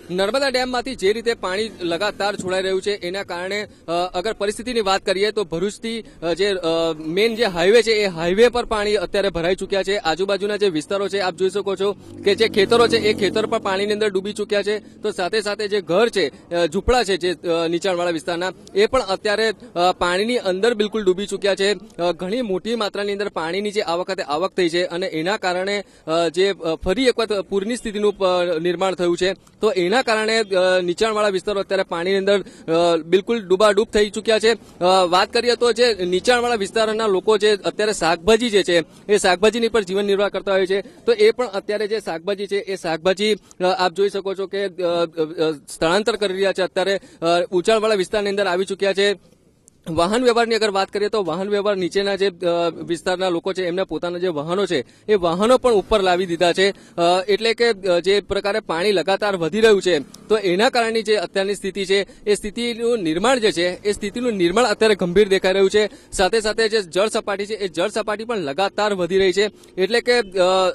નર્મદા ડેમમાંથી જે રીતે પાણી લગાતાર છોડાઈ રહ્યું છે એના કારણે અગર પરિસ્થિતિની વાત કરીએ તો ભરૂચથી જે મેઇન જે હાઈવે છે એ હાઈવે પર પાણી અત્યારે ભરાઈ ચૂક્યા છે। આજુબાજુના જે વિસ્તારો છે આપ જોઈ શકો છો કે જે ખેતરો છે એ ખેતર પણ પાણીની અંદર ડૂબી ચૂક્યા છે। તો સાથે સાથે જે ઘર છે ઝૂંપડા છે જે નીચાણવાળા વિસ્તારના એ પણ અત્યારે પાણીની અંદર બિલકુલ ડૂબી ચૂક્યા છે। ઘણી મોટી માત્રાની અંદર પાણીની જે આ વખતે આવક થઈ છે અને એના કારણે જે ફરી એક વખત પૂરની સ્થિતિનું નિર્માણ થયું છે તો એના કારણે નીચાણવાળા વિસ્તારો અત્યારે પાણીની અંદર બિલકુલ ડૂબાડૂબ થઈ ચૂક્યા છે। વાત કરીએ તો જે નીચાણવાળા વિસ્તારના લોકો જે અત્યારે શાકભાજી જે છે એ શાકભાજીની પર જીવન નિર્વાહ કરતા હોય છે તો એ પણ અત્યારે જે શાકભાજી છે એ શાકભાજી આપ જોઈ શકો છો કે સ્થળાંતર કરી રહ્યા છે। અત્યારે ઊંચાણવાળા વિસ્તારની અંદર આવી ચૂક્યા છે। વાહન વ્યવહારની અગર વાત કરીએ તો વાહન વ્યવહાર નીચેના જે વિસ્તારના લોકો છે એમના પોતાના જે વાહનો છે એ વાહનો પણ ઉપર લાવી દીધા છે। એટલે કે જે પ્રકારે પાણી લગાતાર વધી રહ્યું છે તો એના કારણે જે અત્યારની સ્થિતિ છે એ સ્થિતિનું નિર્માણ જે છે એ સ્થિતિનું નિર્માણ અત્યારે ગંભીર દેખાઈ રહ્યું છે। સાથે સાથે જે જળ સપાટી છે એ જળ સપાટી પણ લગાતાર વધી રહી છે। એટલે કે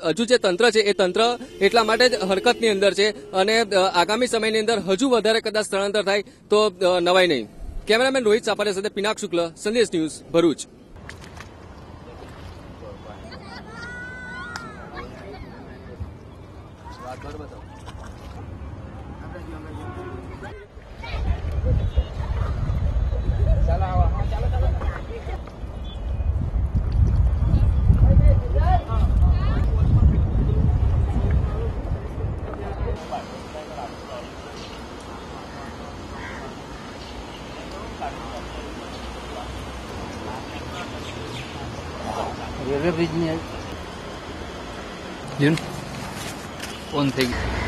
હજુ જે તંત્ર છે એ તંત્ર એટલા માટે જ હરકતની અંદર છે અને આગામી સમયની અંદર હજુ વધારે કદાચ સ્થળાંતર થાય તો નવાઈ નહીં। કેમેરામેન રોહિત સાપરિયા સાથે પિનાક શુક્લ, સંદેશ ન્યૂઝ, ભરૂચ। રેલવે બ્રિજની ઓન થઈ ગઈ।